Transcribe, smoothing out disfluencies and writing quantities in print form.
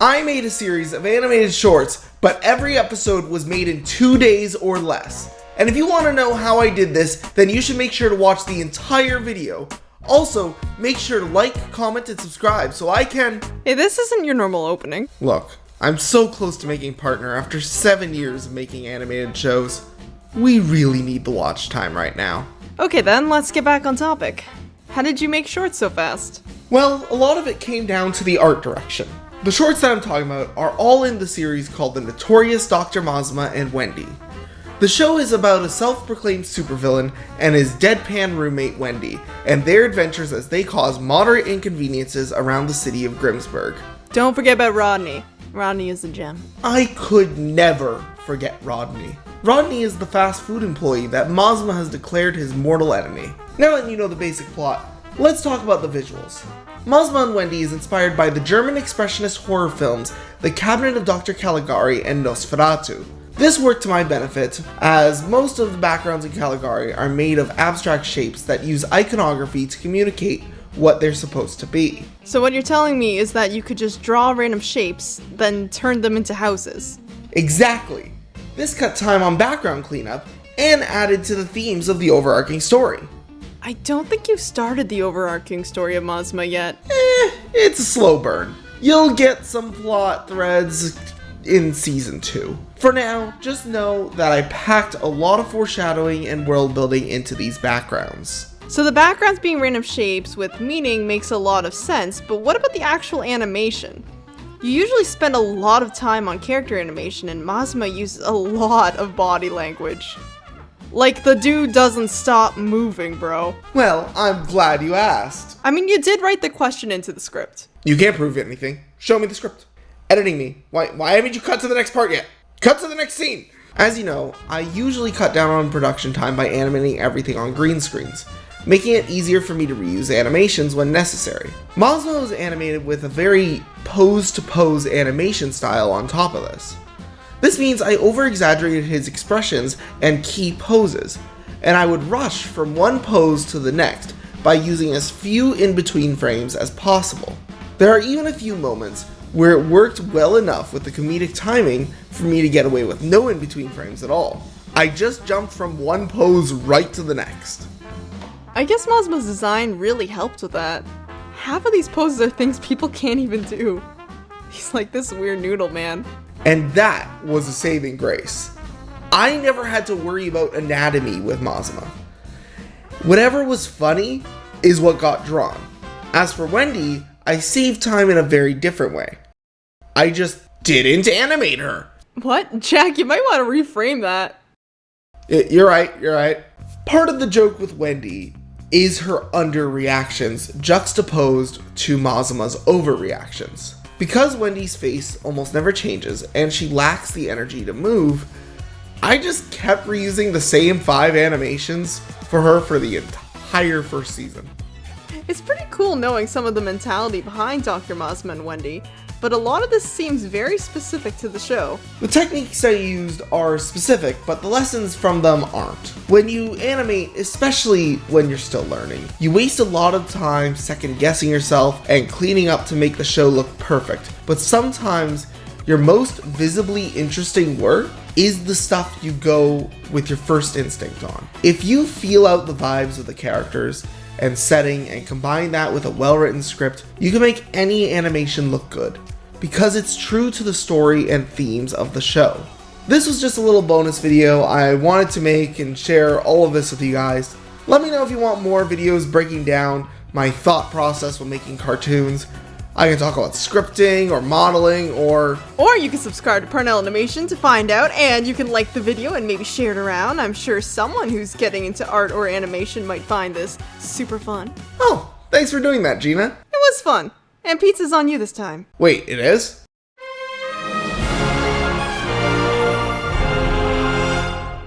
I made a series of animated shorts, but every episode was made in 2 days or less. And if you want to know how I did this, then you should make sure to watch the entire video. Also, make sure to like, comment, and subscribe so I can... Hey, this isn't your normal opening. Look, I'm so close to making Partner after 7 years of making animated shows. We really need the watch time right now. Okay then, let's get back on topic. How did you make shorts so fast? Well, a lot of it came down to the art direction. The shorts that I'm talking about are all in the series called the Notorious Dr. Masama and Wendy. The show is about a self-proclaimed supervillain and his deadpan roommate Wendy, and their adventures as they cause moderate inconveniences around the city of Grimsburg. Don't forget about Rodney. Rodney is a gem. I could never forget Rodney. Rodney is the fast food employee that Masama has declared his mortal enemy. Now that you know the basic plot, let's talk about the visuals. Masama and Wendy is inspired by the German expressionist horror films The Cabinet of Dr. Caligari and Nosferatu. This worked to my benefit, as most of the backgrounds in Caligari are made of abstract shapes that use iconography to communicate what they're supposed to be. So what you're telling me is that you could just draw random shapes, then turn them into houses. Exactly. This cut time on background cleanup and added to the themes of the overarching story. I don't think you've started the overarching story of Masama yet. It's a slow burn. You'll get some plot threads in season 2. For now, just know that I packed a lot of foreshadowing and world building into these backgrounds. So the backgrounds being random shapes with meaning makes a lot of sense, but what about the actual animation? You usually spend a lot of time on character animation, and Masama uses a lot of body language. Like, the dude doesn't stop moving, bro. Well, I'm glad you asked. I mean, you did write the question into the script. You can't prove anything. Show me the script. Editing me. Why haven't you cut to the next part yet? Cut to the next scene! As you know, I usually cut down on production time by animating everything on green screens, making it easier for me to reuse animations when necessary. Masama was animated with a very pose-to-pose animation style on top of this. This means I over-exaggerated his expressions and key poses, and I would rush from one pose to the next by using as few in-between frames as possible. There are even a few moments where it worked well enough with the comedic timing for me to get away with no in-between frames at all. I just jumped from one pose right to the next. I guess Masama's design really helped with that. Half of these poses are things people can't even do. He's like this weird noodle man. And that was a saving grace. I never had to worry about anatomy with Masama. Whatever was funny is what got drawn. As for Wendy, I saved time in a very different way. I just didn't animate her. What? Jack, you might want to reframe that. You're right. Part of the joke with Wendy is her underreactions juxtaposed to Masama's overreactions. Because Wendy's face almost never changes and she lacks the energy to move, I just kept reusing the same 5 animations for her for the entire first season. It's pretty cool knowing some of the mentality behind Dr. Masama and Wendy, but a lot of this seems very specific to the show. The techniques I used are specific, but the lessons from them aren't. When you animate, especially when you're still learning, you waste a lot of time second guessing yourself and cleaning up to make the show look perfect. But sometimes your most visibly interesting work is the stuff you go with your first instinct on. If you feel out the vibes of the characters and setting and combine that with a well-written script, you can make any animation look good, because it's true to the story and themes of the show. This was just a little bonus video I wanted to make and share all of this with you guys. Let me know if you want more videos breaking down my thought process when making cartoons. I can talk about scripting or modeling or you can subscribe to Parnell Animation to find out, and you can like the video and maybe share it around. I'm sure someone who's getting into art or animation might find this super fun. Oh, thanks for doing that, Gina. It was fun. And pizza's on you this time. Wait, it is?